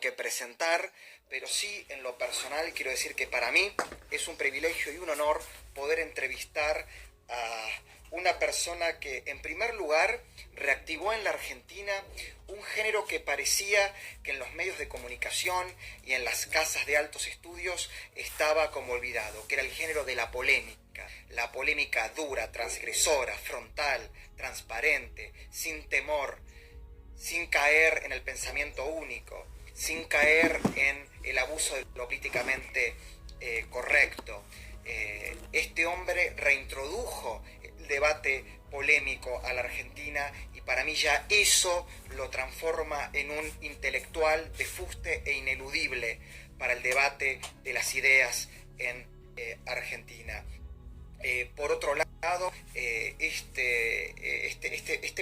que presentar, pero sí en lo personal quiero decir que para mí es un privilegio y un honor poder entrevistar a una persona que en primer lugar reactivó en la Argentina un género que parecía que en los medios de comunicación y en las casas de altos estudios estaba como olvidado, que era el género de la polémica dura, transgresora, frontal, transparente, sin temor, sin caer en el pensamiento único, sin caer en el abuso de lo políticamente correcto. Este hombre reintrodujo el debate polémico a la Argentina y para mí ya eso lo transforma en un intelectual de fuste e ineludible para el debate de las ideas en Argentina. Por otro lado, este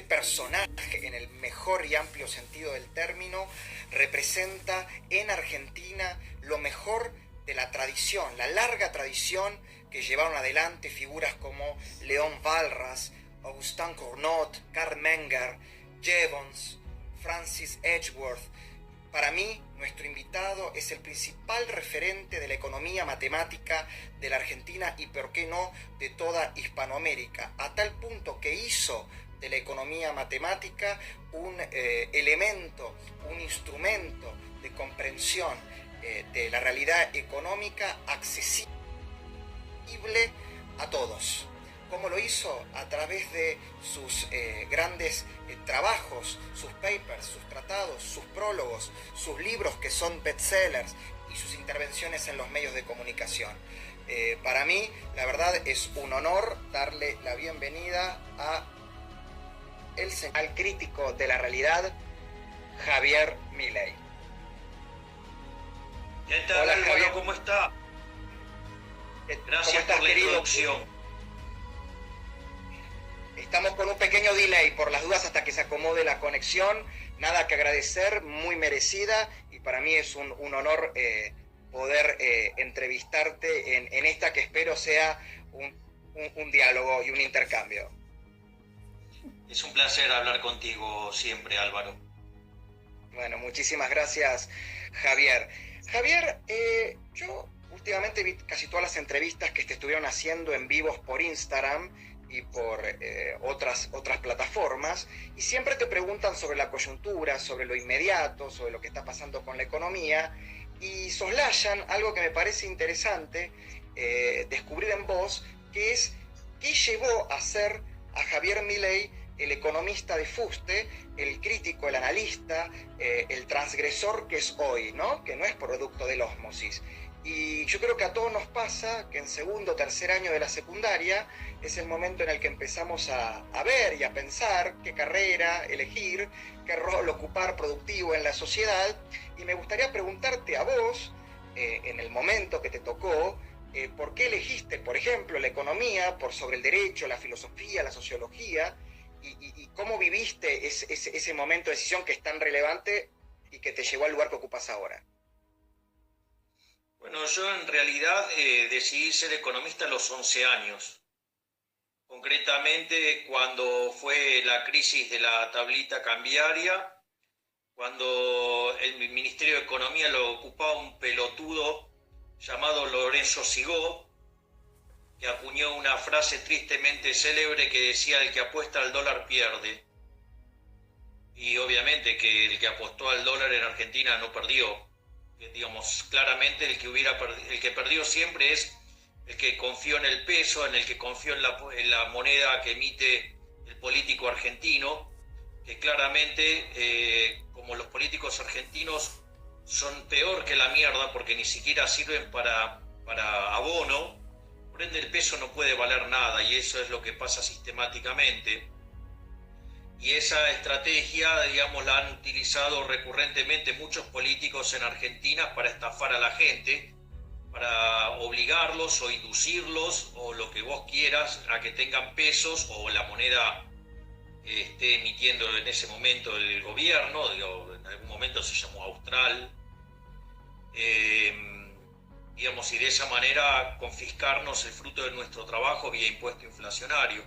personaje, en el mejor y amplio sentido del término, representa en Argentina lo mejor de la tradición, la larga tradición que llevaron adelante figuras como León Walras, Augustin Cournot, Karl Menger, Jevons, Francis Edgeworth. Para mí, nuestro invitado es el principal referente de la economía matemática de la Argentina y, por qué no, de toda Hispanoamérica, a tal punto que hizo de la economía matemática un elemento, un instrumento de comprensión de la realidad económica accesible a todos. ¿Cómo lo hizo? A través de sus grandes trabajos, sus papers, sus tratados, sus prólogos, sus libros que son bestsellers y sus intervenciones en los medios de comunicación. Para mí, la verdad, es un honor darle la bienvenida al crítico de la realidad, Javier Milei. ¿Qué tal, Hola, Álvaro? Javier. ¿Cómo está? Gracias estás, por la querido? introducción. Estamos con un pequeño delay, por las dudas hasta que se acomode la conexión. Nada que agradecer, muy merecida, y para mí es un honor poder entrevistarte en esta que espero sea un diálogo y un intercambio. Es un placer hablar contigo siempre, Álvaro. Bueno, muchísimas gracias, Javier. Javier, yo últimamente vi casi todas las entrevistas que te estuvieron haciendo en vivos por Instagram y por otras plataformas, y siempre te preguntan sobre la coyuntura, sobre lo inmediato, sobre lo que está pasando con la economía, y soslayan algo que me parece interesante descubrir en vos, que es qué llevó a ser a Javier Milei el economista de fuste, el crítico, el analista, el transgresor que es hoy, ¿no? Que no es producto del ósmosis. Y yo creo que a todos nos pasa que en segundo o tercer año de la secundaria es el momento en el que empezamos a ver y a pensar qué carrera elegir, qué rol ocupar productivo en la sociedad. Y me gustaría preguntarte a vos, en el momento que te tocó, ¿por qué elegiste, por ejemplo, la economía por sobre el derecho, la filosofía, la sociología? Y cómo viviste ese momento de decisión que es tan relevante y que te llevó al lugar que ocupas ahora. Bueno, yo en realidad decidí ser economista a los 11 años. Concretamente, cuando fue la crisis de la tablita cambiaria, cuando el Ministerio de Economía lo ocupaba un pelotudo llamado Lorenzo Sigó, que acuñó una frase tristemente célebre que decía: el que apuesta al dólar pierde. Y obviamente que el que apostó al dólar en Argentina no perdió. Digamos, claramente el que perdió siempre es el que confió en el peso, en el que confió en la moneda que emite el político argentino, que claramente, como los políticos argentinos son peor que la mierda porque ni siquiera sirven para abono, por ende el peso no puede valer nada, y eso es lo que pasa sistemáticamente. Y esa estrategia, digamos, la han utilizado recurrentemente muchos políticos en Argentina para estafar a la gente, para obligarlos o inducirlos o lo que vos quieras a que tengan pesos o la moneda que esté emitiendo en ese momento el gobierno. En algún momento se llamó Austral. Digamos, y de esa manera confiscarnos el fruto de nuestro trabajo vía impuesto inflacionario.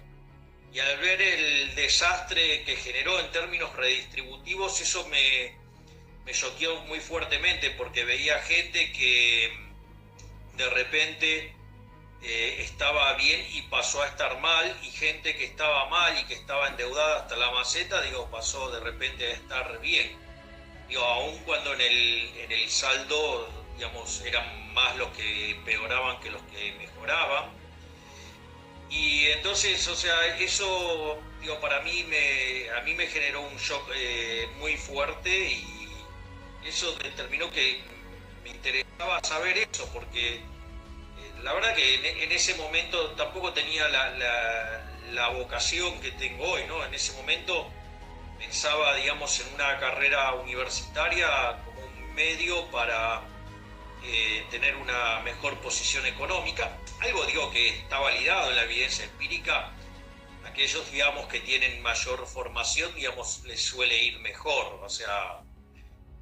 Y al ver el desastre que generó en términos redistributivos, eso me me choqueó muy fuertemente porque veía gente que de repente estaba bien y pasó a estar mal, y gente que estaba mal y que estaba endeudada hasta la maceta, digo, pasó de repente a estar bien. Digo, aun cuando en el saldo, digamos, eran más los que empeoraban que los que mejoraban. Y entonces, o sea, eso, digo, a mí me generó un shock muy fuerte, y eso determinó que me interesaba saber eso, porque la verdad que en ese momento tampoco tenía la vocación que tengo hoy, ¿no? En ese momento pensaba, digamos, en una carrera universitaria como un medio para tener una mejor posición económica. Algo, digo, que está validado en la evidencia empírica. Aquellos, digamos, que tienen mayor formación, digamos, les suele ir mejor, o sea,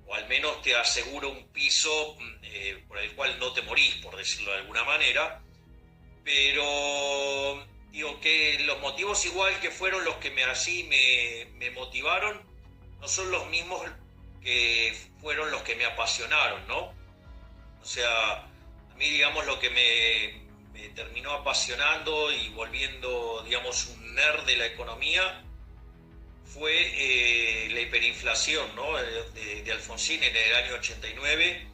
o al menos te asegura un piso por el cual no te morís, por decirlo de alguna manera. Pero digo que los motivos igual que fueron los que me motivaron, no son los mismos que fueron los que me apasionaron, ¿no? O sea, a mí, digamos, lo que me terminó apasionando y volviendo, digamos, un nerd de la economía fue la hiperinflación, ¿no? De Alfonsín en el año 89.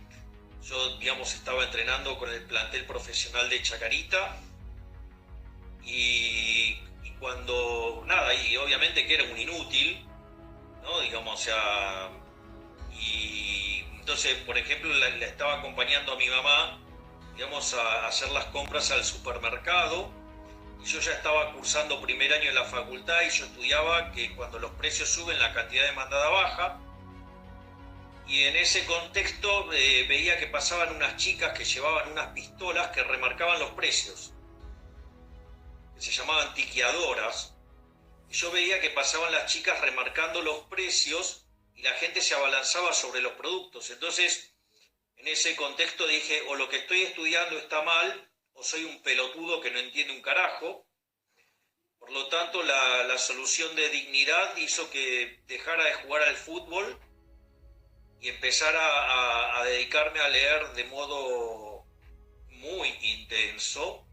Yo, digamos, estaba entrenando con el plantel profesional de Chacarita, y cuando, nada, y obviamente que era un inútil, ¿no? Digamos, o sea, y entonces, por ejemplo, la estaba acompañando a mi mamá, digamos, a hacer las compras al supermercado, y yo ya estaba cursando primer año de la facultad, y yo estudiaba que cuando los precios suben, la cantidad demandada baja. Y en ese contexto veía que pasaban unas chicas que llevaban unas pistolas que remarcaban los precios, que se llamaban tiqueadoras. Y yo veía que pasaban las chicas remarcando los precios y la gente se abalanzaba sobre los productos. Entonces, en ese contexto dije, o lo que estoy estudiando está mal, o soy un pelotudo que no entiende un carajo. Por lo tanto, la solución de dignidad hizo que dejara de jugar al fútbol y empezar a dedicarme a leer de modo muy intenso,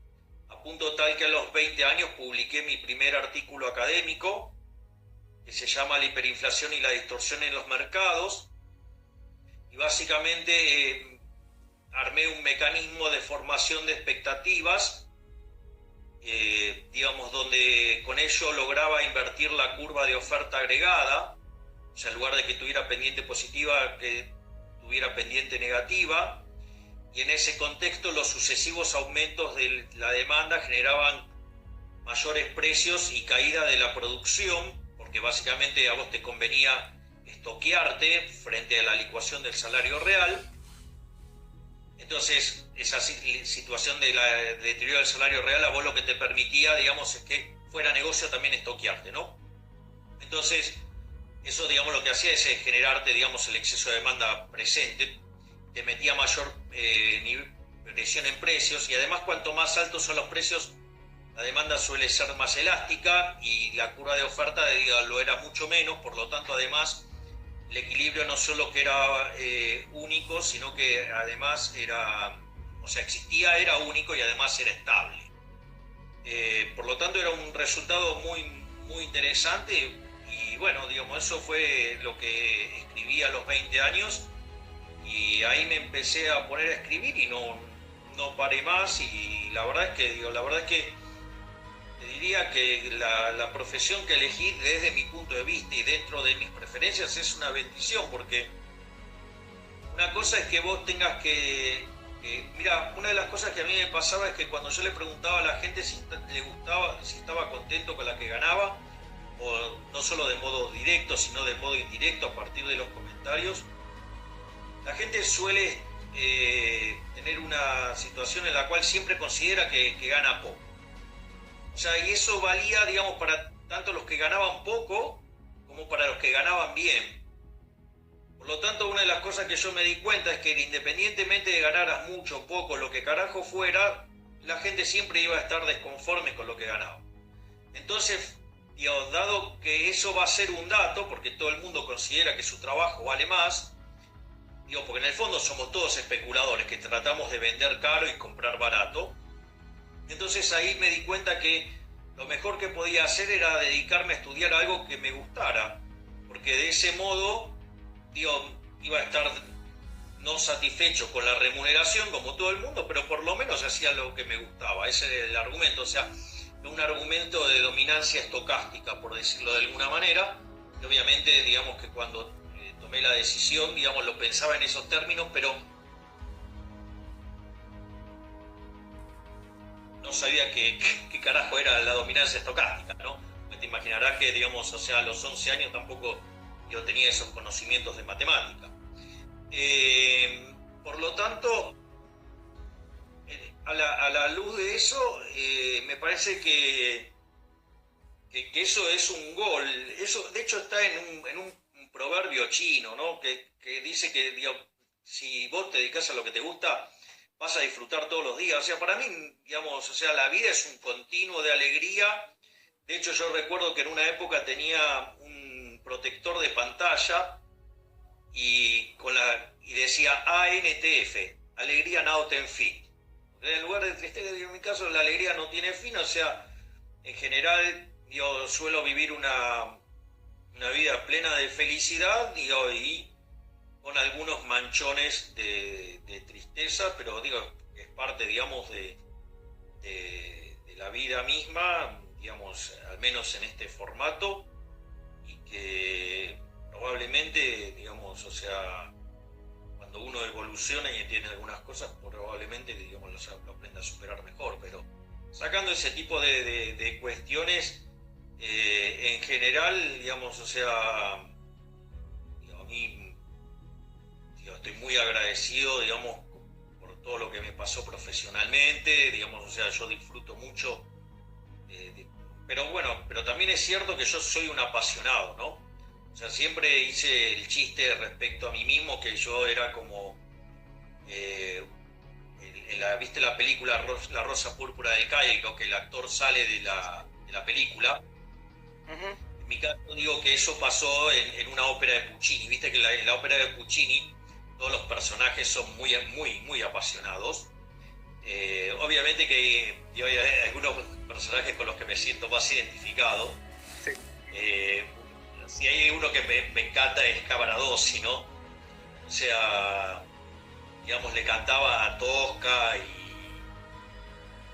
a punto tal que a los 20 años publiqué mi primer artículo académico, que se llama La hiperinflación y la distorsión en los mercados, y básicamente armé un mecanismo de formación de expectativas, digamos, donde con ello lograba invertir la curva de oferta agregada. O sea, en lugar de que tuviera pendiente positiva, que tuviera pendiente negativa. Y en ese contexto, los sucesivos aumentos de la demanda generaban mayores precios y caída de la producción, porque básicamente a vos te convenía estoquearte frente a la licuación del salario real. Entonces, esa situación de deterioro del salario real, a vos lo que te permitía, digamos, es que fuera negocio también estoquearte, ¿no? Entonces, eso, digamos, lo que hacía es generarte, digamos, el exceso de demanda presente, te metía mayor presión en precios, y además cuanto más altos son los precios, la demanda suele ser más elástica y la curva de oferta lo era mucho menos. Por lo tanto, además, el equilibrio no solo que era único, sino que además era, o sea, existía, era único y además era estable. Por lo tanto, era un resultado muy, muy interesante. Y bueno, digamos, eso fue lo que escribí a los 20 años, y ahí me empecé a poner a escribir y no paré más. Y la verdad es que te diría que la profesión que elegí desde mi punto de vista y dentro de mis preferencias es una bendición, porque una cosa es que vos tengas mira, una de las cosas que a mí me pasaba es que cuando yo le preguntaba a la gente si le gustaba, si estaba contento con la que ganaba, o no solo de modo directo, sino de modo indirecto a partir de los comentarios, la gente suele tener una situación en la cual siempre considera que gana poco. O sea, y eso valía, digamos, para tanto los que ganaban poco como para los que ganaban bien. Por lo tanto, una de las cosas que yo me di cuenta es que independientemente de ganaras mucho o poco, lo que carajo fuera, la gente siempre iba a estar desconforme con lo que ganaba. Entonces, dado que eso va a ser un dato, porque todo el mundo considera que su trabajo vale más, Digo, porque en el fondo somos todos especuladores que tratamos de vender caro y comprar barato. Entonces ahí me di cuenta que lo mejor que podía hacer era dedicarme a estudiar algo que me gustara, porque de ese modo, digo, iba a estar no satisfecho con la remuneración como todo el mundo, pero por lo menos hacía lo que me gustaba. Ese era el argumento, o sea, un argumento de dominancia estocástica, por decirlo de alguna manera. Y obviamente, digamos que cuando tomé la decisión, digamos, lo pensaba en esos términos, pero no sabía qué carajo era la dominancia estocástica, ¿no? Te imaginarás que, digamos, o sea, a los 11 años tampoco yo tenía esos conocimientos de matemática. Por lo tanto, a la luz de eso, me parece que eso es un gol. Eso, de hecho, está en un proverbio chino, ¿no? Que dice que, digamos, si vos te dedicas a lo que te gusta, vas a disfrutar todos los días. O sea, para mí, digamos, o sea, la vida es un continuo de alegría. De hecho, yo recuerdo que en una época tenía un protector de pantalla y decía ANTF, alegría no ten fin. En lugar de tristeza, en mi caso, la alegría no tiene fin. O sea, en general, yo suelo vivir una vida plena de felicidad, digo, y con algunos manchones de tristeza, pero digo, es parte, digamos, de la vida misma, digamos, al menos en este formato, y que probablemente, digamos, o sea, cuando uno evoluciona y entiende algunas cosas, probablemente, digamos, lo aprenda a superar mejor, pero sacando ese tipo de cuestiones, en general, digamos, o sea, digo, a mí, digo, estoy muy agradecido, digamos, por todo lo que me pasó profesionalmente, digamos, o sea, yo disfruto mucho, pero bueno, pero también es cierto que yo soy un apasionado, ¿no? O sea, siempre hice el chiste respecto a mí mismo, que yo era como, ¿viste la película La Rosa Púrpura del Cairo? Que el actor sale de la película. Uh-huh. En mi caso digo que eso pasó en una ópera de Puccini. Viste que en la ópera de Puccini todos los personajes son muy, muy, muy apasionados. Obviamente que hay algunos personajes con los que me siento más identificado. Sí. Si hay uno que me encanta es Cavaradossi, ¿no? O sea, digamos, le cantaba a Tosca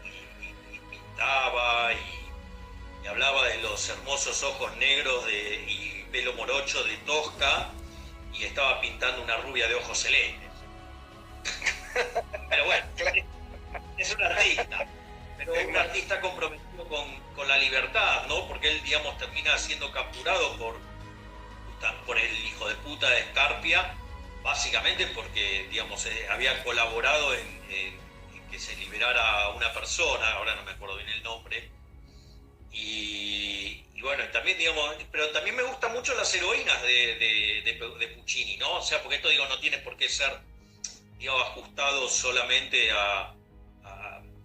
y pintaba y hablaba de los hermosos ojos negros y pelo morocho de Tosca, y estaba pintando una rubia de ojos celestes. Pero bueno, es un artista, pero un artista comprometido con la libertad, ¿no? Porque él, digamos, termina siendo capturado por el hijo de puta de Scarpia, básicamente porque, digamos, había colaborado en que se liberara a una persona, ahora no me acuerdo bien el nombre, y bueno, también, digamos, pero también me gustan mucho las heroínas de Puccini, ¿no? O sea, porque esto, digo, no tiene por qué ser, digamos, ajustado solamente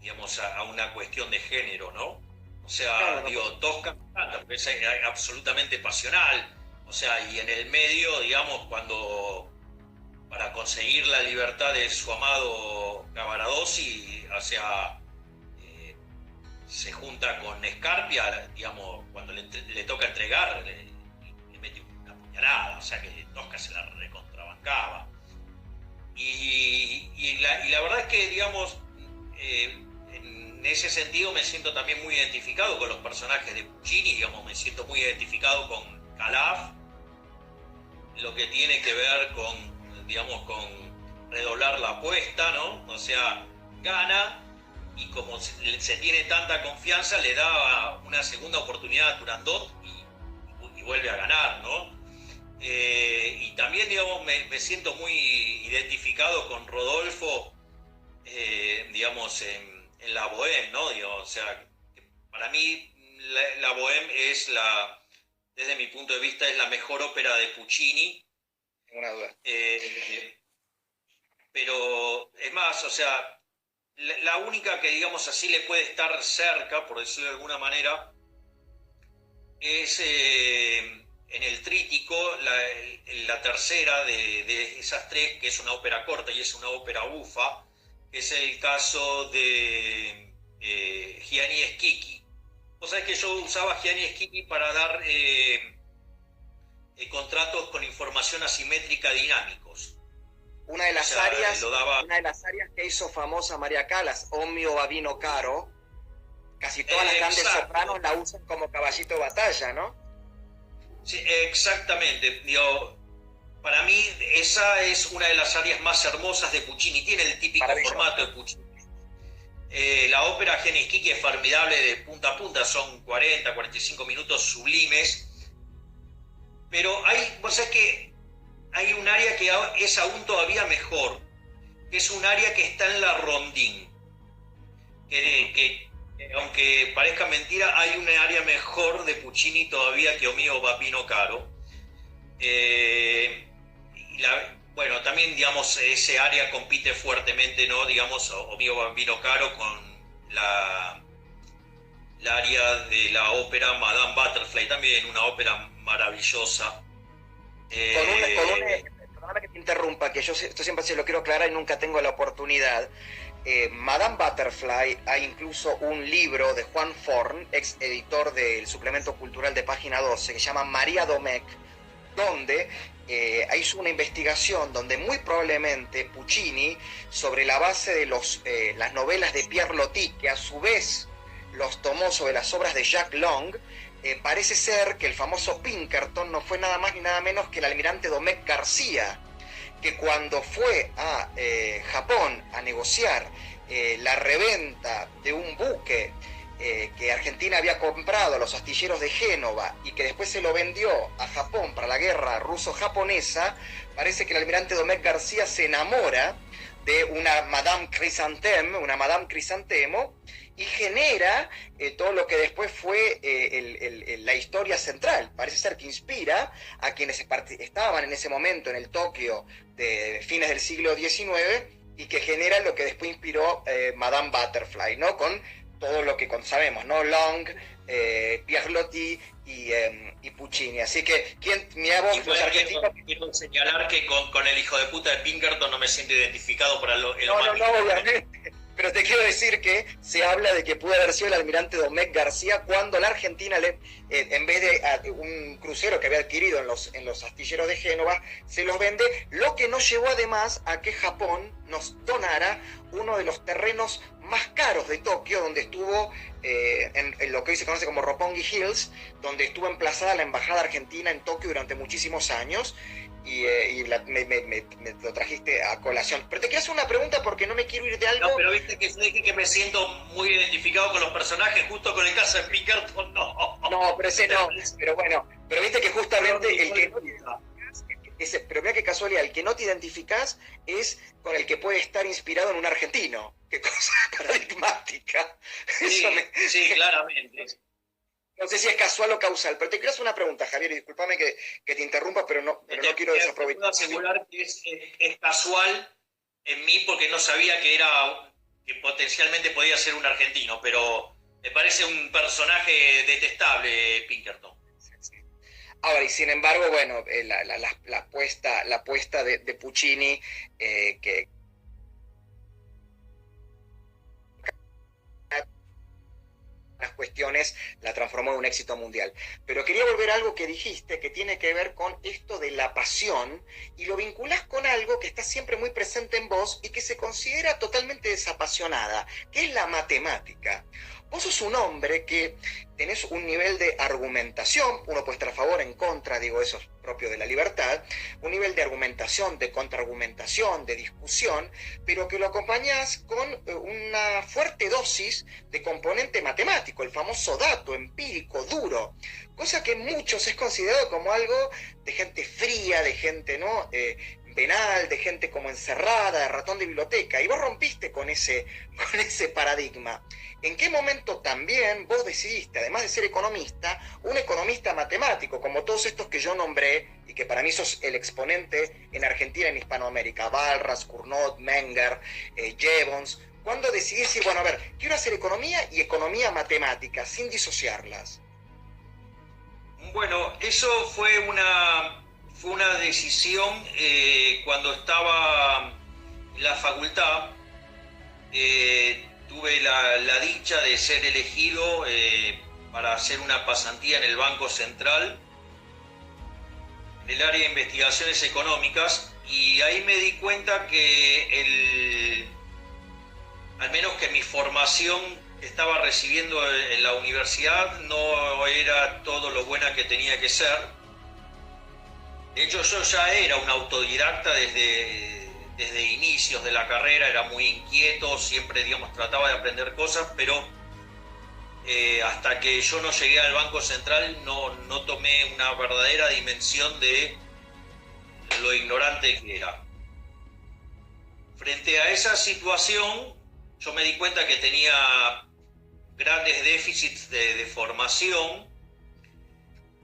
digamos, a una cuestión de género, ¿no? O sea, claro, digo, Tosca me encanta, porque es absolutamente pasional. O sea, y en el medio, digamos, para conseguir la libertad de su amado Cavaradossi, o sea, se junta con Scarpia, digamos, cuando le toca entregar, le mete una puñalada, o sea que Tosca se la recontrabancaba. Y la verdad es que, digamos, en ese sentido me siento también muy identificado con los personajes de Puccini, digamos, me siento muy identificado con Calaf, lo que tiene que ver con, digamos, con redoblar la apuesta, ¿no? O sea, gana y como se tiene tanta confianza, le da una segunda oportunidad a Turandot y vuelve a ganar, ¿no? Y también, digamos, me siento muy identificado con Rodolfo, digamos, en la Bohème, ¿no? Digo, o sea, para mí la Bohème es desde mi punto de vista, es la mejor ópera de Puccini. Ninguna duda. Pero es más, o sea, la única que, digamos así, le puede estar cerca, por decirlo de alguna manera, es en el trítico, la tercera de esas tres, que es una ópera corta y es una ópera bufa, que es el caso de Gianni Schicchi. Vos sabés que yo usaba Gianni Schicchi para dar contratos con información asimétrica dinámicos. Una de las áreas que hizo famosa María Callas, O mio bambino caro, casi todas las grandes sopranos la usan como caballito de batalla, ¿no? Sí, exactamente. Digo, para mí esa es una de las áreas más hermosas de Puccini. Tiene el típico formato de Puccini. La ópera Gianni Schicchi es formidable de punta a punta, son 40, 45 minutos sublimes. Pero vos sabés que hay un área que es aún todavía mejor, que es un área que está en la rondín. Que aunque parezca mentira, hay un área mejor de Puccini todavía que O mio bambino caro. Bueno, también, digamos, ese área compite fuertemente, ¿no? Digamos, O mio bambino caro con la área de la ópera Madame Butterfly, también una ópera maravillosa. Perdóname que te interrumpa, que esto siempre se lo quiero aclarar y nunca tengo la oportunidad. Madame Butterfly, hay incluso un libro de Juan Forn, ex editor del suplemento cultural de Página 12, que se llama María Domecq, donde hizo una investigación donde muy probablemente Puccini, sobre la base de las novelas de Pierre Loti, que a su vez los tomó sobre las obras de Jack Long, parece ser que el famoso Pinkerton no fue nada más ni nada menos que el almirante Domecq García, que cuando fue a Japón a negociar la reventa de un buque que Argentina había comprado a los astilleros de Génova y que después se lo vendió a Japón para la guerra ruso-japonesa, parece que el almirante Domecq García se enamora de una Madame Crisantemo, y genera todo lo que después fue la historia central. Parece ser que inspira a quienes estaban en ese momento en el Tokio de fines del siglo XIX y que genera lo que después inspiró Madame Butterfly, ¿no? Con todo lo que sabemos, ¿no? Long, Pierre Loti y Puccini. Así que, mira vos, los argentinos... Quiero señalar que con el hijo de puta de Pinkerton no me siento identificado para lo No, obviamente. Pero te quiero decir que se habla de que pudo haber sido el almirante Domecq García cuando la Argentina, en vez de un crucero que había adquirido en los astilleros de Génova, se los vende, lo que nos llevó además a que Japón nos donara uno de los terrenos más caros de Tokio, donde estuvo, en lo que hoy se conoce como Roppongi Hills, donde estuvo emplazada la embajada argentina en Tokio durante muchísimos años. Y me lo trajiste a colación. Pero te quiero hacer una pregunta porque no me quiero ir de algo... No, pero viste que yo dije que me siento muy identificado con los personajes, justo con el caso de Pinkerton, no. No, pero ese no. Pero bueno, pero viste que justamente pero mira qué casualidad, el que no te identificás es con el que puede estar inspirado en un argentino. Qué cosa paradigmática. Sí, claramente. No sé si es casual o causal, pero te quiero hacer una pregunta, Javier, y discúlpame que te interrumpa, pero no quiero desaprovechar. Puedo asegurar que es casual en mí porque no sabía que potencialmente podía ser un argentino, pero me parece un personaje detestable, Pinkerton. Sí. Ahora, y sin embargo, bueno, la apuesta de Puccini, que las cuestiones, la transformó en un éxito mundial. Pero quería volver a algo que dijiste, que tiene que ver con esto de la pasión, y lo vinculás con algo que está siempre muy presente en vos y que se considera totalmente desapasionada, que es la matemática. Vos sos un hombre que tenés un nivel de argumentación, uno puede estar a favor, en contra, digo, eso es propio de la libertad, un nivel de argumentación, de contraargumentación, de discusión, pero que lo acompañás con una fuerte dosis de componente matemático, el famoso dato empírico duro, cosa que en muchos es considerado como algo de gente fría, de gente, ¿no?, penal, de gente como encerrada, de ratón de biblioteca, y vos rompiste con ese paradigma. ¿En qué momento también vos decidiste, además de ser economista, un economista matemático, como todos estos que yo nombré, y que para mí sos el exponente en Argentina, en Hispanoamérica, Balras, Cournot, Menger, Jevons, cuando decidís decir, bueno, a ver, quiero hacer economía y economía matemática, sin disociarlas? Bueno, eso fue una decisión cuando estaba en la facultad. Tuve la dicha de ser elegido para hacer una pasantía en el Banco Central, en el área de investigaciones económicas, y ahí me di cuenta que al menos que mi formación que estaba recibiendo en la universidad no era todo lo buena que tenía que ser. De hecho, yo ya era un autodidacta desde inicios de la carrera, era muy inquieto, siempre, digamos, trataba de aprender cosas, pero hasta que yo no llegué al Banco Central no tomé una verdadera dimensión de lo ignorante que era. Frente a esa situación, yo me di cuenta que tenía grandes déficits de formación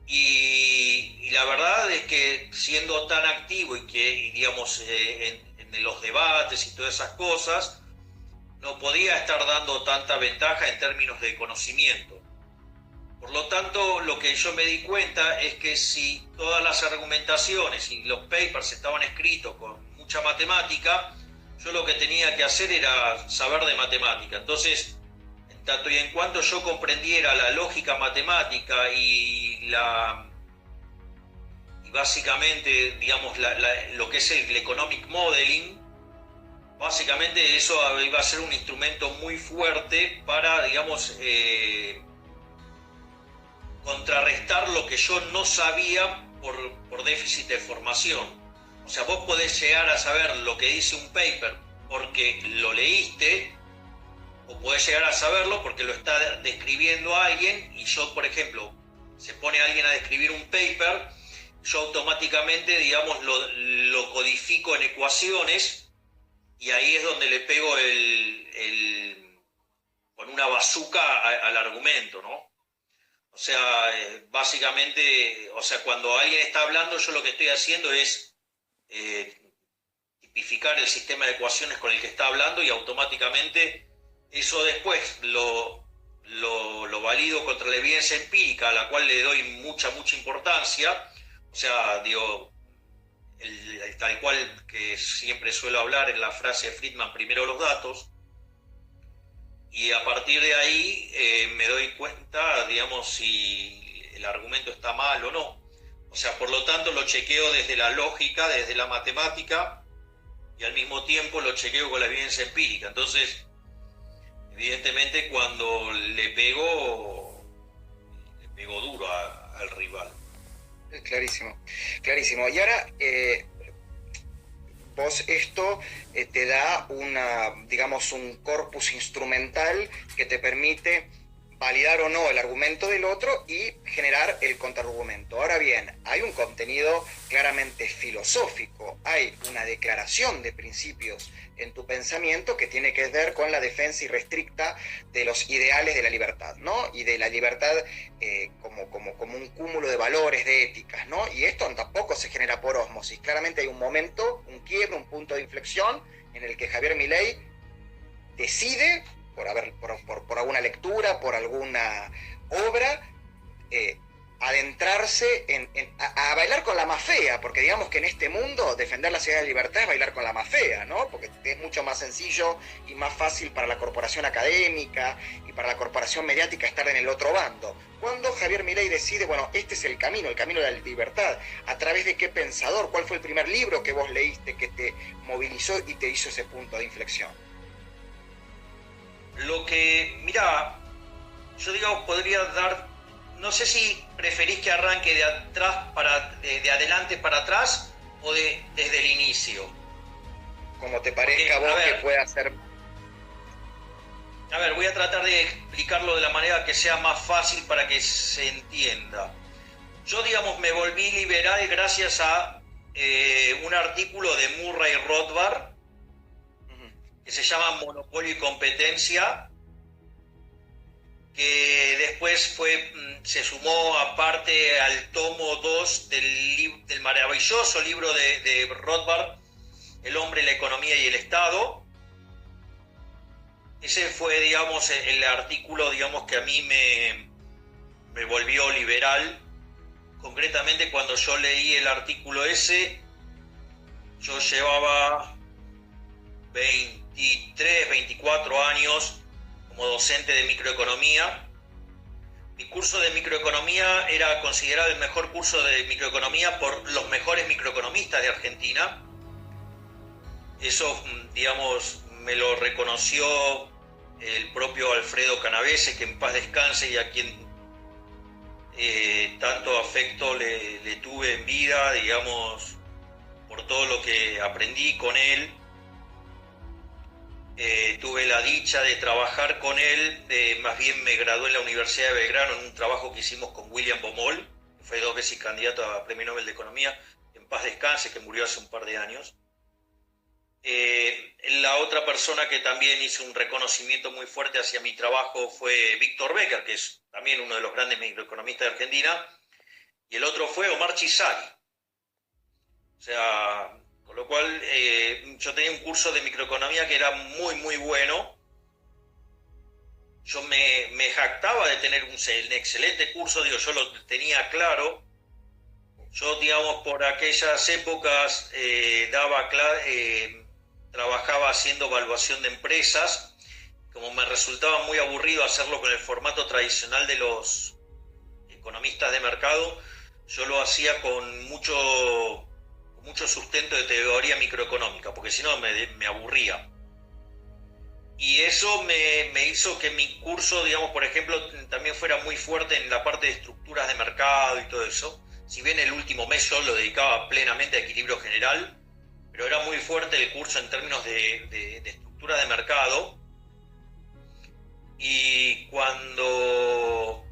y la verdad es que siendo tan activo y digamos, en los debates y todas esas cosas, no podía estar dando tanta ventaja en términos de conocimiento. Por lo tanto, lo que yo me di cuenta es que si todas las argumentaciones y los papers estaban escritos con mucha matemática, yo lo que tenía que hacer era saber de matemática. Entonces, en tanto y en cuanto yo comprendiera la lógica matemática y básicamente, digamos, lo que es el economic modeling, básicamente eso iba a ser un instrumento muy fuerte para, digamos, contrarrestar lo que yo no sabía por déficit de formación. O sea, vos podés llegar a saber lo que dice un paper porque lo leíste, o podés llegar a saberlo porque lo está describiendo alguien, y yo, por ejemplo, se pone alguien a describir un paper, yo automáticamente, digamos, lo codifico en ecuaciones, y ahí es donde le pego con una bazuca al argumento, ¿no? O sea, básicamente, o sea, cuando alguien está hablando, yo lo que estoy haciendo es tipificar el sistema de ecuaciones con el que está hablando, y automáticamente eso después lo valido contra la evidencia empírica, a la cual le doy mucha importancia. O sea, digo, tal cual que siempre suelo hablar en la frase de Friedman, primero los datos, y a partir de ahí me doy cuenta, digamos, si el argumento está mal o no. O sea, por lo tanto lo chequeo desde la lógica, desde la matemática, y al mismo tiempo lo chequeo con la evidencia empírica. Entonces, evidentemente, cuando le pego duro al rival. Clarísimo, clarísimo. Y ahora, vos esto te da digamos, un corpus instrumental que te permite validar o no el argumento del otro y generar el contraargumento. Ahora bien, hay un contenido claramente filosófico, hay una declaración de principios en tu pensamiento que tiene que ver con la defensa irrestricta de los ideales de la libertad, ¿no? Y de la libertad como un cúmulo de valores, de éticas, ¿no? Y esto tampoco se genera por ósmosis. Claramente hay un momento, un quiebre, un punto de inflexión en el que Javier Milei decide, por alguna lectura, por alguna obra, adentrarse a bailar con la más fea, porque digamos que en este mundo defender la ciudad de libertad es bailar con la más fea, ¿no? Porque es mucho más sencillo y más fácil para la corporación académica y para la corporación mediática estar en el otro bando. Cuando Javier Milei decide, bueno, este es el camino de la libertad, ¿a través de qué pensador? ¿Cuál fue el primer libro que vos leíste que te movilizó y te hizo ese punto de inflexión? Lo que, mira, yo digo, podría dar, no sé si preferís que arranque de adelante para atrás o desde el inicio. Como te parezca vos que pueda ser. A ver, voy a tratar de explicarlo de la manera que sea más fácil para que se entienda. Yo, digamos, me volví liberal gracias a un artículo de Murray Rothbard que se llama Monopolio y Competencia, que después se sumó aparte al tomo 2 del maravilloso libro de Rothbard, El hombre, la economía y el Estado. Ese fue, digamos, el artículo, digamos, que a mí me volvió liberal. concretamente cuando yo leí el artículo ese, yo llevaba 23, 24 años como docente de microeconomía. Mi curso de microeconomía era considerado el mejor curso de microeconomía por los mejores microeconomistas de Argentina. Eso, digamos, me lo reconoció el propio Alfredo Canavese, que en paz descanse, y a quien tanto afecto le tuve en vida, digamos, por todo lo que aprendí con él. Tuve la dicha de trabajar con él, más bien me gradué en la Universidad de Belgrano en un trabajo que hicimos con William Baumol, que fue 2 veces candidato a Premio Nobel de Economía, en paz descanse, que murió hace un par de años. La otra persona que también hizo un reconocimiento muy fuerte hacia mi trabajo fue Víctor Becker, que es también uno de los grandes microeconomistas de Argentina, y el otro fue Omar Chisari. O sea, con lo cual yo tenía un curso de microeconomía que era muy, muy bueno. Yo me jactaba de tener un excelente curso, digo, yo lo tenía claro. Yo, digamos, por aquellas épocas trabajaba haciendo evaluación de empresas. Como me resultaba muy aburrido hacerlo con el formato tradicional de los economistas de mercado, yo lo hacía con mucho sustento de teoría microeconómica, porque si no me aburría. Y eso me hizo que mi curso, digamos, por ejemplo, también fuera muy fuerte en la parte de estructuras de mercado y todo eso. Si bien el último mes yo lo dedicaba plenamente a equilibrio general, pero era muy fuerte el curso en términos de estructura de mercado. Y cuando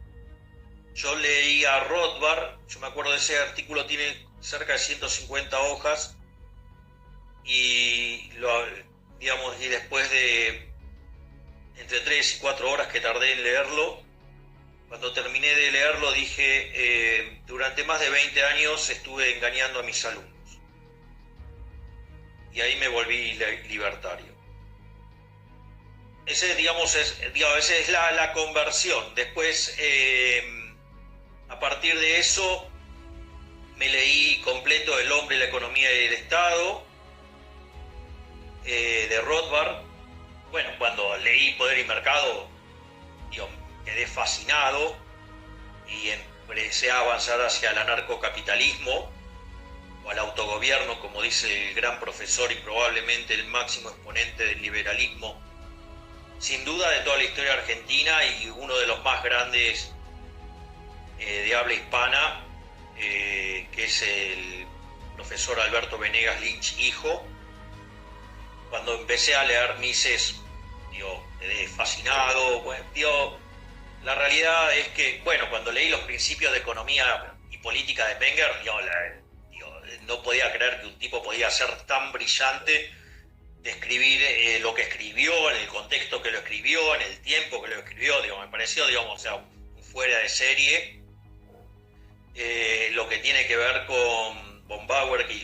yo leí a Rothbard, yo me acuerdo de ese artículo, tiene cerca de 150 hojas, y digamos, y después de entre 3 y 4 horas que tardé en leerlo, cuando terminé de leerlo dije, durante más de 20 años estuve engañando a mis alumnos. Y ahí me volví libertario. Esa es la conversión. Después, a partir de eso, me leí completo El hombre, la economía y el Estado, de Rothbard. Bueno, cuando leí Poder y Mercado, quedé fascinado y empecé a avanzar hacia el anarcocapitalismo o al autogobierno, como dice el gran profesor y probablemente el máximo exponente del liberalismo, sin duda, de toda la historia argentina, y uno de los más grandes de habla hispana, que es el profesor Alberto Venegas Lynch, hijo. Cuando empecé a leer Mises, quedé fascinado. Bueno, la realidad es que, bueno, cuando leí los principios de economía y política de Wenger, no podía creer que un tipo podía ser tan brillante de escribir lo que escribió, en el contexto que lo escribió, en el tiempo que lo escribió. Me pareció, un fuera de serie. Lo que tiene que ver con von Bauer y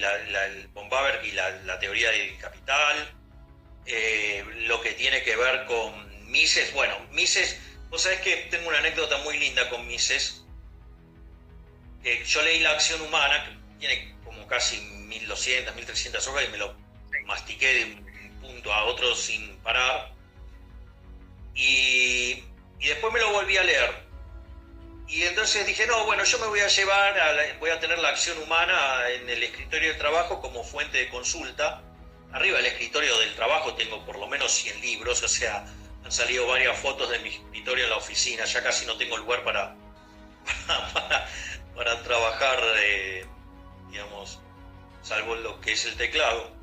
la teoría del capital, lo que tiene que ver con Mises. Bueno, Mises, vos sabés que tengo una anécdota muy linda con Mises. Yo leí La acción humana, que tiene como casi 1200, 1300 hojas, y me lo mastiqué de un punto a otro sin parar. Y después me lo volví a leer. Y entonces dije, no, bueno, yo me voy a voy a tener La acción humana en el escritorio del trabajo como fuente de consulta. Arriba del escritorio del trabajo tengo por lo menos 100 libros, o sea, han salido varias fotos de mi escritorio en la oficina. Ya casi no tengo lugar para trabajar, salvo lo que es el teclado.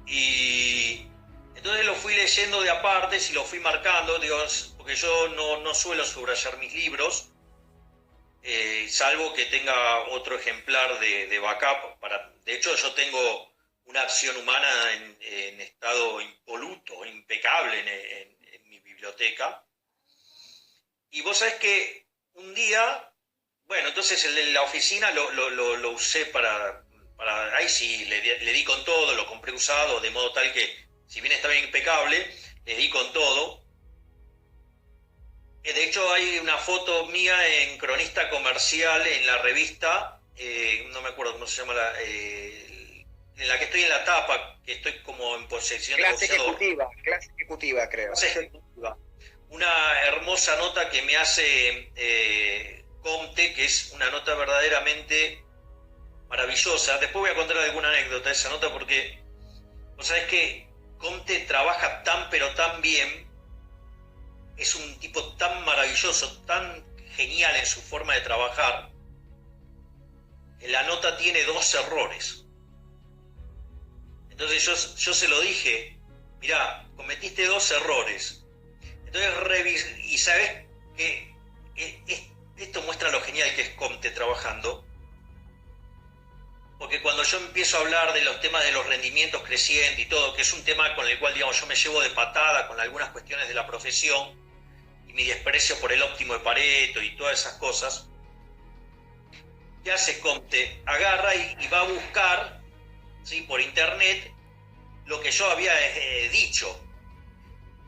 Y entonces lo fui leyendo de apartes y lo fui marcando, porque yo no suelo subrayar mis libros, salvo que tenga otro ejemplar de backup. De hecho, yo tengo una acción humana en estado impoluto, impecable en mi biblioteca. Y vos sabés que un día, bueno, entonces el de la oficina lo usé para ahí sí, le di con todo, lo compré usado, de modo tal que, si bien estaba impecable, le di con todo. De hecho, hay una foto mía en Cronista Comercial, en la revista, no me acuerdo cómo se llama, en la que estoy en la tapa, que estoy como en posesión de boxeador. Clase ejecutiva, creo. Clase ejecutiva. Una hermosa nota que me hace Comte, que es una nota verdaderamente maravillosa. Después voy a contar alguna anécdota de esa nota, porque vos sabés que Comte trabaja tan pero tan bien, es un tipo tan maravilloso, tan genial en su forma de trabajar. La nota tiene 2 errores. Entonces yo se lo dije, mirá, cometiste 2 errores. Entonces y sabés que esto muestra lo genial que es Comte trabajando. Porque cuando yo empiezo a hablar de los temas de los rendimientos crecientes y todo, que es un tema con el cual, digamos, yo me llevo de patada con algunas cuestiones de la profesión, y mi desprecio por el óptimo de Pareto y todas esas cosas, ¿qué hace Comte? Agarra y va a buscar, ¿sí?, por internet lo que yo había dicho.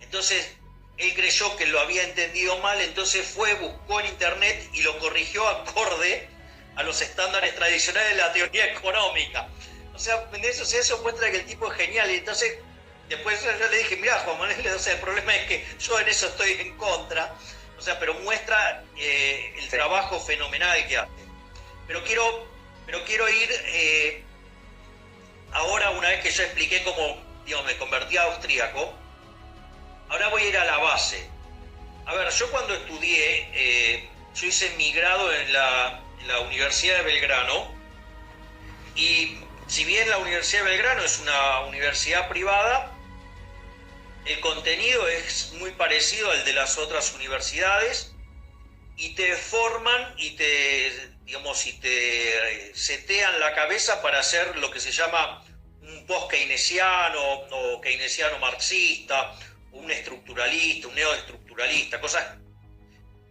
Entonces, él creyó que lo había entendido mal, entonces buscó en internet y lo corrigió acorde a los estándares tradicionales de la teoría económica. O sea, eso muestra que el tipo es genial. Y entonces, después yo le dije, mirá, Juan Manuel, o sea, el problema es que yo en eso estoy en contra. O sea, pero muestra el trabajo fenomenal que hace. Pero quiero ir ahora, una vez que yo expliqué cómo, digamos, me convertí a austríaco, ahora voy a ir a la base. A ver, yo cuando estudié, yo hice mi grado en la Universidad de Belgrano, y si bien la Universidad de Belgrano es una universidad privada, el contenido es muy parecido al de las otras universidades, y te forman y te setean la cabeza para hacer lo que se llama un post-keynesiano o keynesiano marxista, un estructuralista, un neoestructuralista, cosas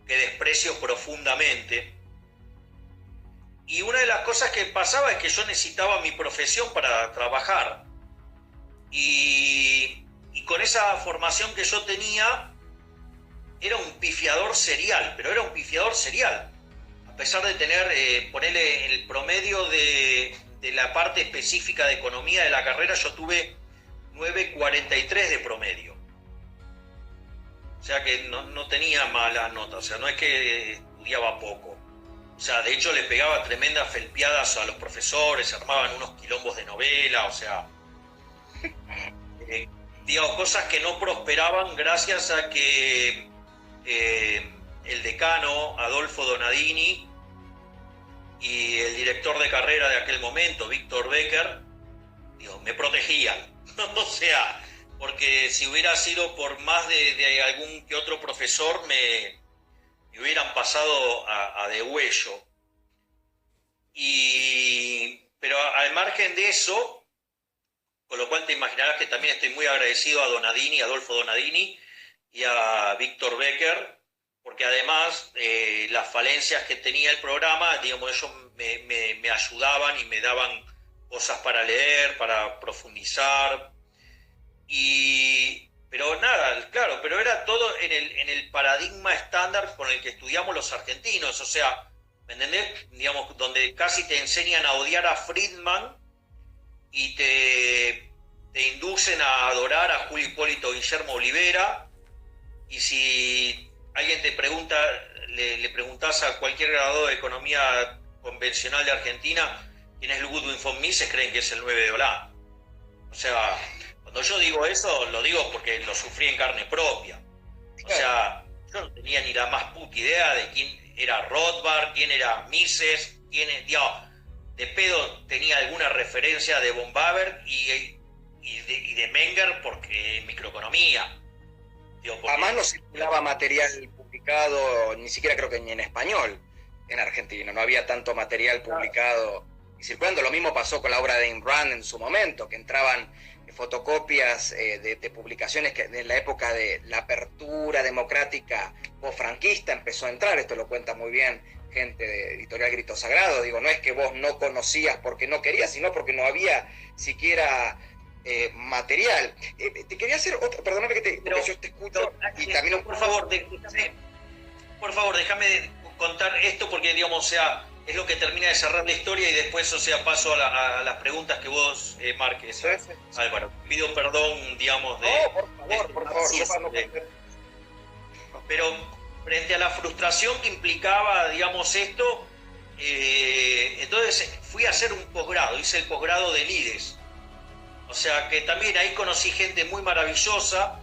que desprecio profundamente. Y una de las cosas que pasaba es que yo necesitaba mi profesión para trabajar. Y con esa formación que yo tenía, era un pifiador serial, pero era un pifiador serial. A pesar de tener, ponerle el promedio de la parte específica de economía de la carrera, yo tuve 9,43 de promedio. O sea que no tenía malas notas, o sea, no es que estudiaba poco. O sea, de hecho le pegaba tremendas felpeadas a los profesores, se armaban unos quilombos de novela, o sea, digamos, cosas que no prosperaban gracias a que el decano, Adolfo Donadini, y el director de carrera de aquel momento, Víctor Becker, me protegían. O sea, porque si hubiera sido por más de algún que otro profesor, me hubieran pasado a degüello. Pero al margen de eso, con lo cual te imaginarás que también estoy muy agradecido a Donadini, Adolfo Donadini, y a Víctor Becker, porque además las falencias que tenía el programa, digamos, ellos me ayudaban y me daban cosas para leer, para profundizar. Pero nada, claro, pero era todo en el paradigma estándar con el que estudiamos los argentinos, o sea, ¿me entendés? Digamos, donde casi te enseñan a odiar a Friedman y te inducen a adorar a Julio Hipólito Guillermo Olivera, y si alguien te pregunta, le preguntás a cualquier graduado de economía convencional de Argentina quién es Ludwig von Mises, creen que es el 9 de Holanda. O sea, cuando yo digo eso, lo digo porque lo sufrí en carne propia. O sea, yo no tenía ni la más puta idea de quién era Rothbard, quién era Mises, de pedo tenía alguna referencia de von Baber y de Menger porque microeconomía. Además no circulaba material publicado, ni siquiera creo que ni en español en Argentina, no había tanto material publicado y circulando. Lo mismo pasó con la obra de Ayn Rand en su momento, que entraban fotocopias de publicaciones que en la época de la apertura democrática post-franquista empezó a entrar. Esto lo cuenta muy bien gente de Editorial Grito Sagrado. Digo, no es que vos no conocías porque no querías, sino porque no había siquiera material. Te quería hacer otra, perdóname que yo te escucho y también por favor, déjame por favor, déjame contar esto porque, digamos, o sea, es lo que termina de cerrar la historia y después, o sea, paso a las preguntas que vos marques. Sí, sí, sí. Álvaro, pido perdón, digamos, No, por favor, yo cuando... Pero frente a la frustración que implicaba, digamos, esto, entonces fui a hacer un posgrado, hice el posgrado del IDES. O sea que también ahí conocí gente muy maravillosa.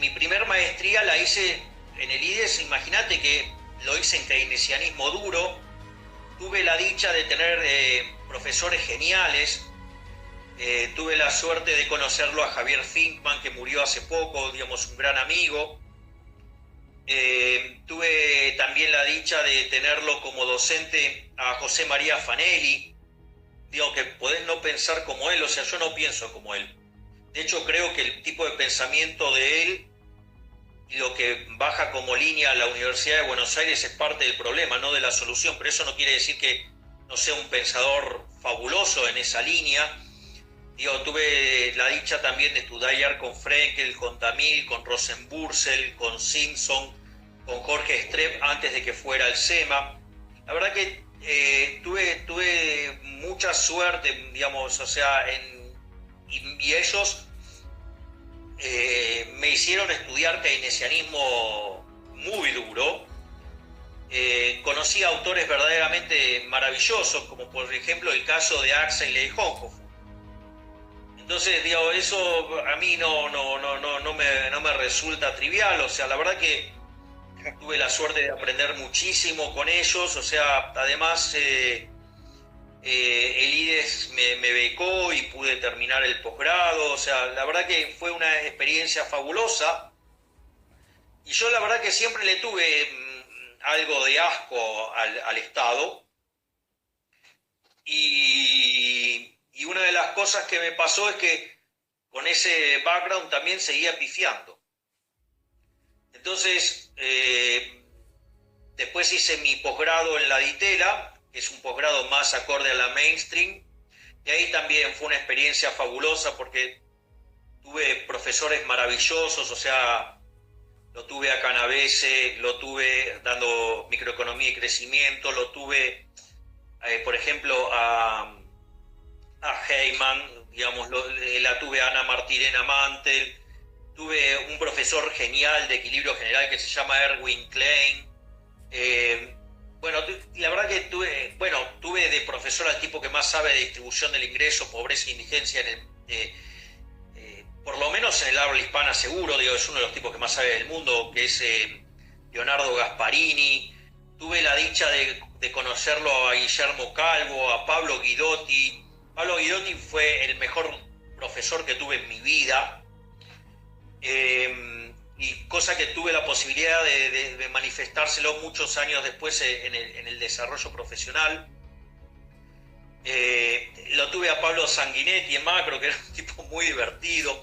Mi primer maestría la hice en el IDES, imagínate que lo hice en keynesianismo duro. Tuve la dicha de tener profesores geniales. Tuve la suerte de conocerlo a Javier Finkman, que murió hace poco, digamos, un gran amigo. Tuve también la dicha de tenerlo como docente a José María Fanelli. Digo que podés no pensar como él, o sea, yo no pienso como él. De hecho, creo que el tipo de pensamiento de él y lo que baja como línea a la Universidad de Buenos Aires es parte del problema, no de la solución. Pero eso no quiere decir que no sea un pensador fabuloso en esa línea. Digo, tuve la dicha también de estudiar con Frenkel, con Tamil, con Rosenbursel, con Simpson, con Jorge Strepp antes de que fuera el SEMA. La verdad que tuve mucha suerte, digamos, o sea, y ellos me hicieron estudiar keynesianismo muy duro. Conocí autores verdaderamente maravillosos, como por ejemplo el caso de Axel Leijón. Entonces, digo, eso a mí no me resulta trivial. O sea, la verdad que tuve la suerte de aprender muchísimo con ellos. O sea, además el IDES me becó y pude terminar el posgrado. O sea, la verdad que fue una experiencia fabulosa. Y yo la verdad que siempre le tuve algo de asco al Estado. Y una de las cosas que me pasó es que con ese background también seguía pifiando. Entonces, después hice mi posgrado en la Ditela, que es un posgrado más acorde a la mainstream, y ahí también fue una experiencia fabulosa porque tuve profesores maravillosos, o sea, lo tuve a Canavese, lo tuve dando microeconomía y crecimiento, lo tuve, por ejemplo, a Heyman, digamos, la tuve a Ana Martirena Mantel, tuve un profesor genial de equilibrio general que se llama Erwin Klein. Bueno, la verdad que tuve de profesor al tipo que más sabe de distribución del ingreso, pobreza e indigencia, por lo menos en el habla hispana seguro, digo, es uno de los tipos que más sabe del mundo, que es Leonardo Gasparini. Tuve la dicha de conocerlo a Guillermo Calvo, a Pablo Guidotti. Pablo Guidotti fue el mejor profesor que tuve en mi vida, y cosa que tuve la posibilidad de manifestárselo muchos años después en el desarrollo profesional. Lo tuve a Pablo Sanguinetti en macro, que era un tipo muy divertido.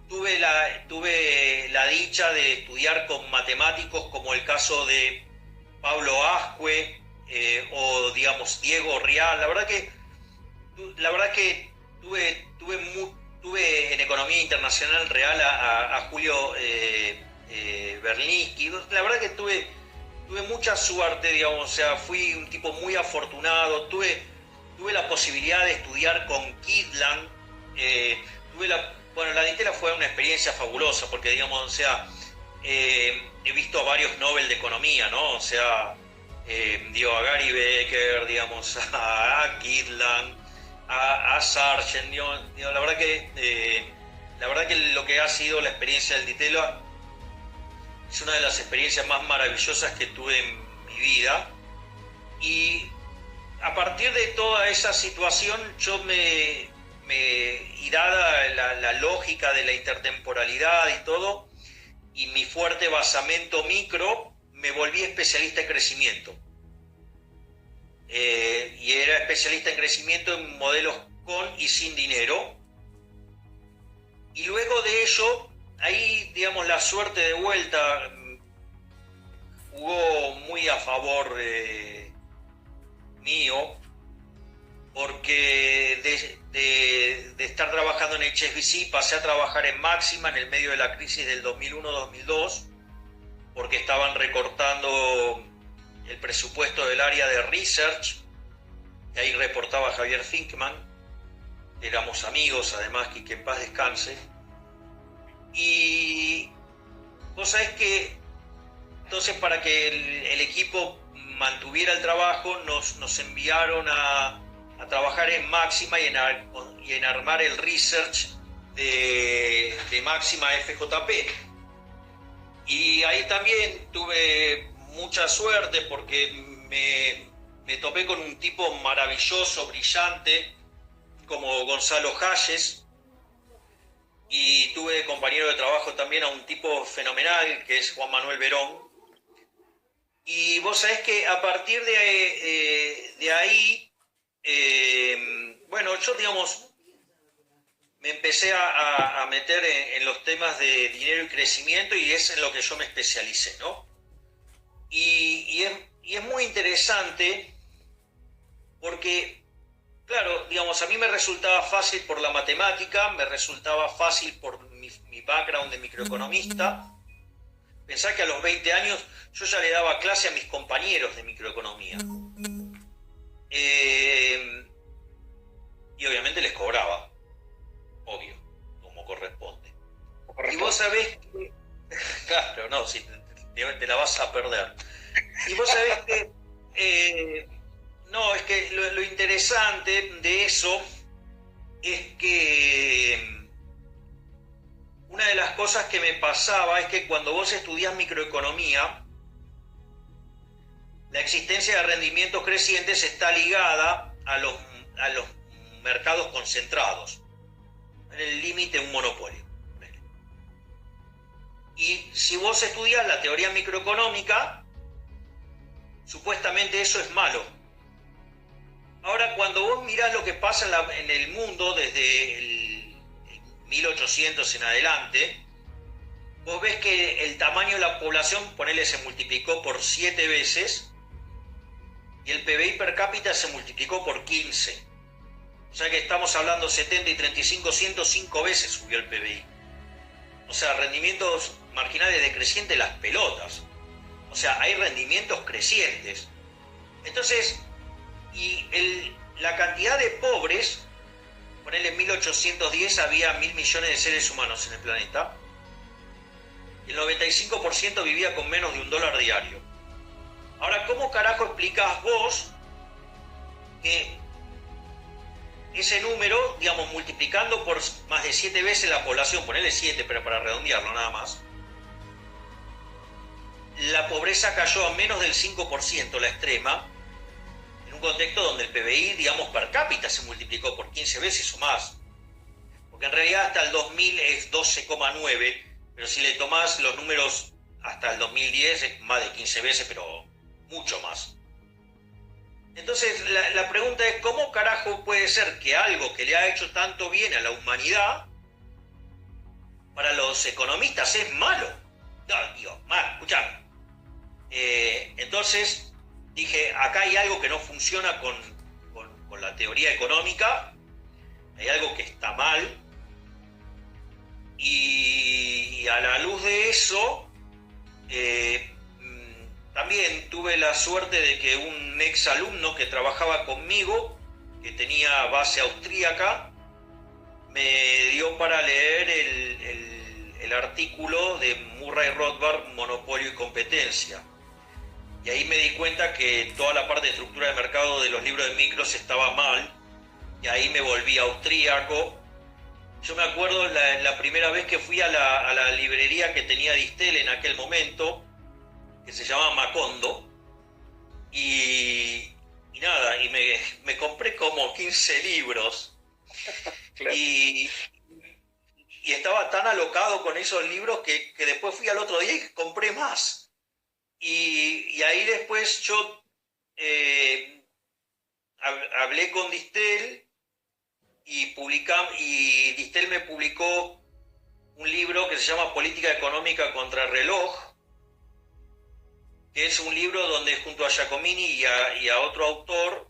Tuve la dicha de estudiar con matemáticos como el caso de Pablo Ascue o, digamos, Diego Rial. La verdad que tuve en Economía Internacional Real a Julio Berlinski. La verdad que tuve mucha suerte, digamos, o sea, fui un tipo muy afortunado. Tuve la posibilidad de estudiar con Kydland. La Ditela fue una experiencia fabulosa porque, digamos, o sea, he visto a varios Nobel de Economía, ¿no? O sea, a Gary Becker, digamos, a Kydland, a Sargent, la verdad que lo que ha sido la experiencia del Ditela es una de las experiencias más maravillosas que tuve en mi vida. Y a partir de toda esa situación, y dada la lógica de la intertemporalidad y todo, y mi fuerte basamento micro, me volví especialista en crecimiento. Y era especialista en crecimiento en modelos con y sin dinero. Y luego de ello, ahí, digamos, la suerte de vuelta jugó muy a favor mío, porque de estar trabajando en HSBC pasé a trabajar en Máxima en el medio de la crisis del 2001-2002. porque estaban recortando el presupuesto del área de research, y ahí reportaba Javier Finkman, éramos amigos además, que en paz descanse. Y vos sabés que entonces, para que el equipo mantuviera el trabajo, nos enviaron a trabajar en Máxima y en armar el research de Máxima FJP. Y ahí también tuve mucha suerte porque me topé con un tipo maravilloso, brillante, como Gonzalo Hayes, y tuve de compañero de trabajo también a un tipo fenomenal que es Juan Manuel Verón. Y vos sabés que a partir de ahí, bueno, yo digamos, me empecé a meter en los temas de dinero y crecimiento, y es en lo que yo me especialicé, ¿no? Y es muy interesante porque, claro, digamos, a mí me resultaba fácil por la matemática, me resultaba fácil por mi background de microeconomista. Pensá que a los 20 años yo ya le daba clase a mis compañeros de microeconomía. Y obviamente les cobraba, obvio, como corresponde. Y vos sabés que... Claro, no, si te la vas a perder. Y vos sabés que... no, es que lo interesante de eso es que... Una de las cosas que me pasaba es que cuando vos estudiás microeconomía, la existencia de rendimientos crecientes está ligada a los mercados concentrados, en el límite de un monopolio. Y si vos estudiás la teoría microeconómica, supuestamente eso es malo. Ahora, cuando vos mirás lo que pasa en el mundo desde el 1800 en adelante, vos ves que el tamaño de la población, ponele, se multiplicó por 7 veces y el PBI per cápita se multiplicó por 15. O sea que estamos hablando 70 y 35, 105 veces subió el PBI. O sea, rendimientos marginales decrecientes las pelotas. O sea, hay rendimientos crecientes. Entonces, y la cantidad de pobres, ponele, en 1810 había 1.000 millones de seres humanos en el planeta. El 95% vivía con menos de $1 diario. Ahora, ¿cómo carajo explicás vos que ese número, digamos, multiplicando por más de 7 veces la población, ponele 7, pero para redondearlo nada más, la pobreza cayó a menos del 5%, la extrema, en un contexto donde el PBI, digamos, per cápita se multiplicó por 15 veces o más? Porque en realidad hasta el 2000 es 12,9, pero si le tomás los números hasta el 2010 es más de 15 veces, pero mucho más. Entonces la pregunta es, ¿cómo carajo puede ser que algo que le ha hecho tanto bien a la humanidad, para los economistas es malo? No, digo, mal, escuchame. Entonces dije, acá hay algo que no funciona con la teoría económica, hay algo que está mal, y a la luz de eso, también tuve la suerte de que un ex alumno que trabajaba conmigo, que tenía base austríaca, me dio para leer el artículo de Murray Rothbard, Monopolio y Competencia. Y ahí me di cuenta que toda la parte de estructura de mercado de los libros de micros estaba mal, y ahí me volví austríaco. Yo me acuerdo la primera vez que fui a la librería que tenía Distel en aquel momento, que se llamaba Macondo, y nada, y me compré como 15 libros. Claro. Y estaba tan alocado con esos libros que después fui al otro día y compré más. Y ahí después yo hablé con Distel y Distel me publicó un libro que se llama Política Económica contra Reloj, que es un libro donde junto a Giacomini y a otro autor,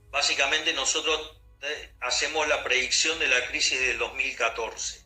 básicamente nosotros hacemos la predicción de la crisis del 2014.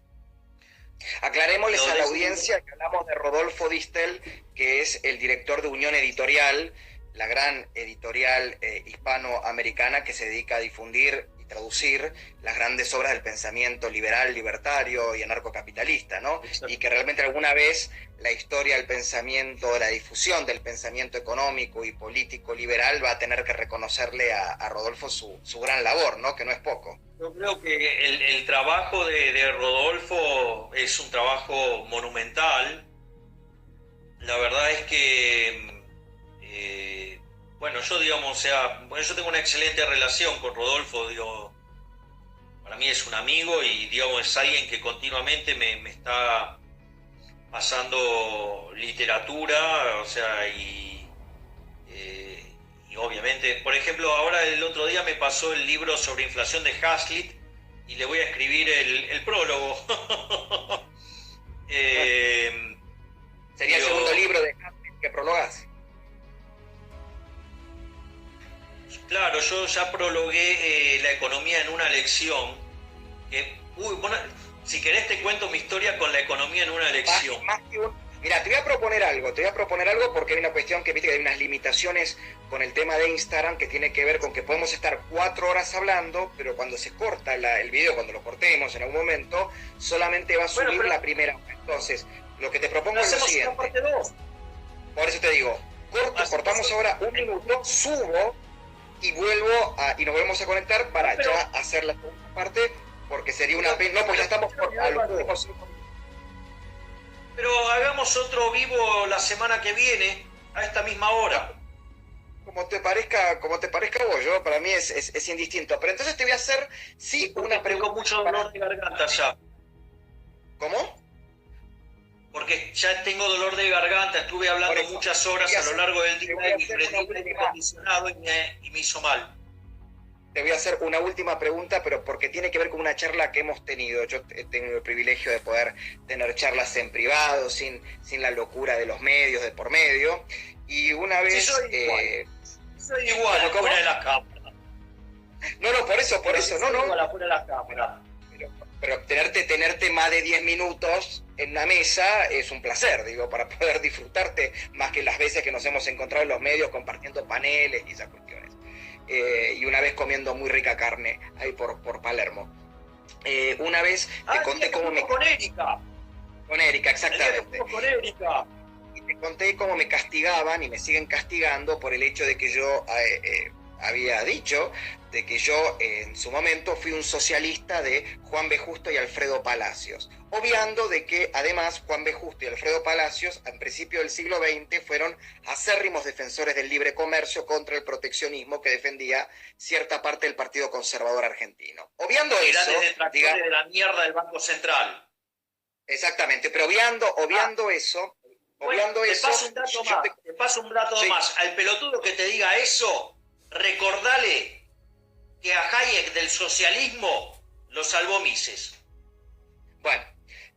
Aclarémosles a la audiencia que hablamos de Rodolfo Distel, que es el director de Unión Editorial, la gran editorial hispanoamericana que se dedica a difundir y traducir las grandes obras del pensamiento liberal, libertario y anarcocapitalista, ¿no? Exacto. Y que realmente alguna vez la historia del pensamiento, la difusión del pensamiento económico y político liberal va a tener que reconocerle a Rodolfo su gran labor, ¿no? Que no es poco. Yo creo que el trabajo de Rodolfo es un trabajo monumental. La verdad es que bueno, yo digamos, yo tengo una excelente relación con Rodolfo, digo, para mí es un amigo y digamos es alguien que continuamente me está pasando literatura, o sea, y obviamente, por ejemplo, ahora el otro día me pasó el libro sobre inflación de Hazlitt y le voy a escribir el prólogo. ¿Sería el segundo libro de Hazlitt que prologas? Claro, yo ya prologué La economía en una lección. Bueno, si querés te cuento mi historia con La economía en una lección. Mira, te voy a proponer algo porque hay una cuestión que viste que hay unas limitaciones con el tema de Instagram que tiene que ver con que podemos estar 4 horas hablando, pero cuando se corta el video, cuando lo cortemos en algún momento, solamente va a subir la primera. Entonces, lo que te propongo es lo siguiente. Parte 2. Por eso te digo, cortamos ahora 1 minuto, subo y vuelvo y nos volvemos a conectar para ya hacer la segunda parte, porque sería una pena. No, pues ya estamos a los últimos 5 minutos. Pero hagamos otro vivo la semana que viene, a esta misma hora. Como te parezca a vos, yo para mí es indistinto. Pero entonces te voy a hacer, sí, una pregunta. Tengo mucho dolor de garganta ya. ¿Cómo? Porque ya tengo dolor de garganta, estuve hablando muchas horas a lo largo del día y prendí el aire acondicionado y me hizo mal. Te voy a hacer una última pregunta, pero porque tiene que ver con una charla que hemos tenido. Yo he tenido el privilegio de poder tener charlas en privado, sin la locura de los medios de por medio. Y una vez... Sí, soy igual fuera de la cámara. No, por eso, no. Igual fuera de la cámara. Pero tenerte más de 10 minutos en una mesa es un placer, digo, para poder disfrutarte más que las veces que nos hemos encontrado en los medios compartiendo paneles y esas cuestiones. Y una vez comiendo muy rica carne ahí por Palermo. Una vez te conté cómo me... Con Erika. Con Erika, exactamente. Con Erika. Y te conté cómo me castigaban y me siguen castigando por el hecho de que yo había dicho de que yo en su momento fui un socialista de Juan B. Justo y Alfredo Palacios, obviando de que además Juan B. Justo y Alfredo Palacios al principio del siglo XX fueron acérrimos defensores del libre comercio contra el proteccionismo que defendía cierta parte del Partido Conservador argentino. Obviando eso... Grandes detractores de la mierda del Banco Central. Exactamente, pero obviando eso... Te paso un dato más. Al pelotudo que te diga eso, recordale que a Hayek del socialismo lo salvó Mises. Bueno,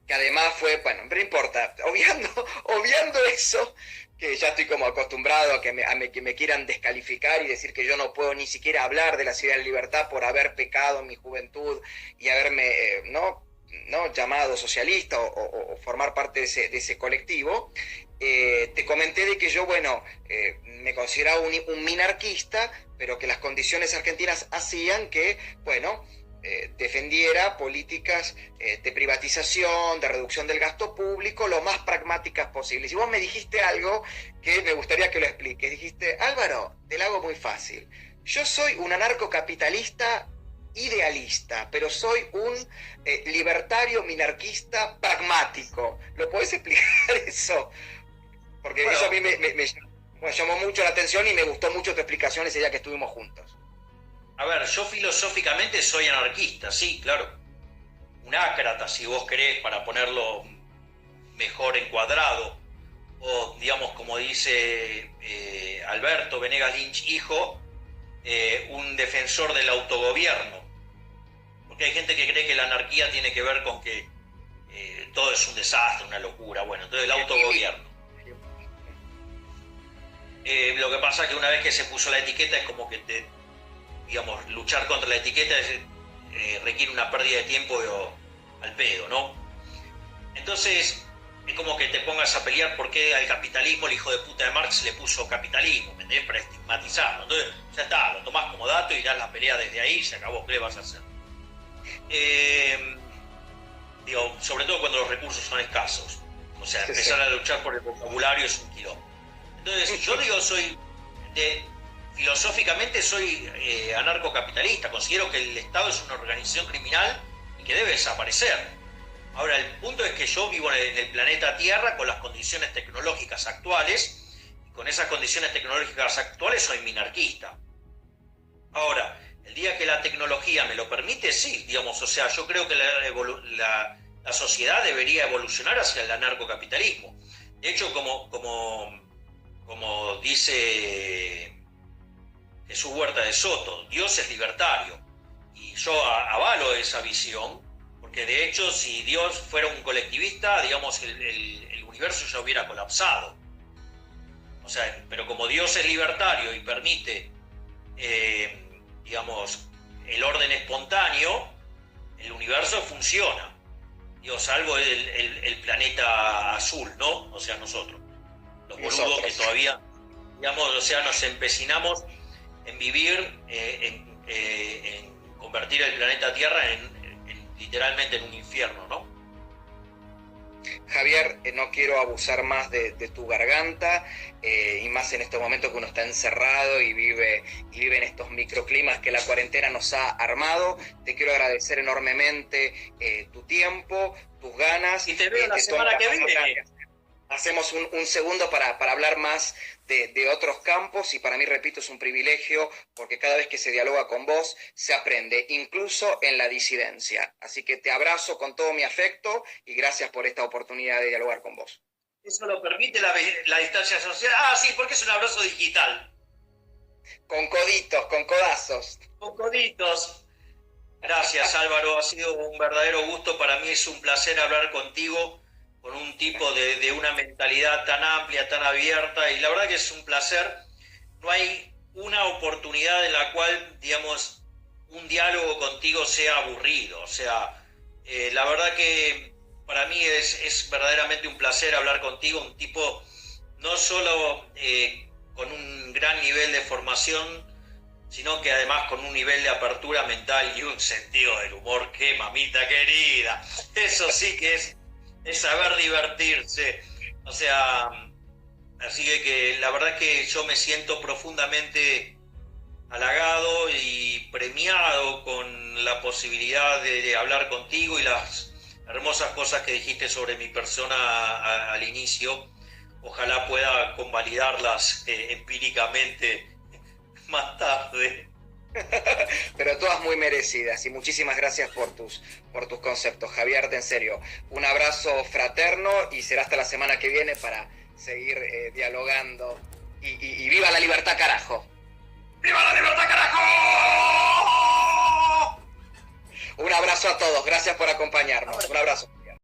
que además fue, no importa, obviando eso, que ya estoy como acostumbrado a que me quieran descalificar y decir que yo no puedo ni siquiera hablar de la ciudad de libertad por haber pecado en mi juventud y haberme, ¿no? llamado socialista o formar parte de ese colectivo. Te comenté de que yo, me consideraba un minarquista, pero que las condiciones argentinas hacían que, defendiera políticas de privatización, de reducción del gasto público, lo más pragmáticas posibles. Y vos me dijiste algo que me gustaría que lo expliques. Dijiste, Álvaro, te lo hago muy fácil. Yo soy un anarcocapitalista idealista, pero soy un libertario minarquista pragmático. ¿Lo podés explicar eso? Porque eso a mí me llamó mucho la atención y me gustó mucho tu explicación ese día que estuvimos juntos. A ver, yo filosóficamente soy anarquista, sí, claro. Un ácrata, si vos querés, para ponerlo mejor encuadrado. O, digamos, como dice Alberto Venegas Lynch, hijo, un defensor del autogobierno. Porque hay gente que cree que la anarquía tiene que ver con que todo es un desastre, una locura. Bueno, entonces el autogobierno. Lo que pasa es que una vez que se puso la etiqueta es como que luchar contra la etiqueta requiere una pérdida de tiempo al pedo, ¿no? Entonces, es como que te pongas a pelear por qué al capitalismo el hijo de puta de Marx le puso capitalismo, ¿me entendés? Para estigmatizarlo. Entonces, ya está, lo tomás como dato y das la pelea desde ahí y se acabó. ¿Qué le vas a hacer? Digo, sobre todo cuando los recursos son escasos. O sea, empezar a luchar por el vocabulario es un quilombo. Entonces, yo digo, filosóficamente soy anarcocapitalista. Considero que el Estado es una organización criminal y que debe desaparecer. Ahora, el punto es que yo vivo en el planeta Tierra con las condiciones tecnológicas actuales, y con esas condiciones tecnológicas actuales soy minarquista. Ahora, el día que la tecnología me lo permite, sí, digamos, o sea, yo creo que la sociedad debería evolucionar hacia el anarcocapitalismo. De hecho, como dice Jesús Huerta de Soto, Dios es libertario, y yo avalo esa visión. Porque de hecho, si Dios fuera un colectivista, digamos, el universo ya hubiera colapsado. O sea, pero como Dios es libertario y permite, digamos, el orden espontáneo, el universo funciona. Digo, salvo el planeta azul, ¿no? O sea, nosotros. Los boludos que todavía, digamos, o sea, nos empecinamos en vivir, en convertir el planeta Tierra literalmente en un infierno, ¿no? Javier, no quiero abusar más de tu garganta, y más en estos momentos que uno está encerrado y vive en estos microclimas que la cuarentena nos ha armado. Te quiero agradecer enormemente tu tiempo, tus ganas. Y te veo la semana que viene. Hacemos un segundo para hablar más de otros campos, y para mí, repito, es un privilegio porque cada vez que se dialoga con vos se aprende, incluso en la disidencia. Así que te abrazo con todo mi afecto y gracias por esta oportunidad de dialogar con vos. ¿Eso lo permite la distancia social? Ah, sí, porque es un abrazo digital. Con coditos, con codazos. Con coditos. Gracias, Álvaro, ha sido un verdadero gusto. Para mí es un placer hablar contigo, con un tipo de una mentalidad tan amplia, tan abierta, y la verdad que es un placer. No hay una oportunidad en la cual, digamos, un diálogo contigo sea aburrido. O sea, la verdad que para mí es verdaderamente un placer hablar contigo, un tipo no solo con un gran nivel de formación, sino que además con un nivel de apertura mental y un sentido del humor. ¡Qué mamita querida! Eso sí que es saber divertirse. O sea, así que la verdad es que yo me siento profundamente halagado y premiado con la posibilidad de hablar contigo y las hermosas cosas que dijiste sobre mi persona al inicio. Ojalá pueda convalidarlas empíricamente más tarde. Pero todas muy merecidas, y muchísimas gracias por tus conceptos, Javier, en serio. Un abrazo fraterno y será hasta la semana que viene para seguir dialogando. Y ¡viva la libertad, carajo! ¡Viva la libertad, carajo! Un abrazo a todos, gracias por acompañarnos. Un abrazo.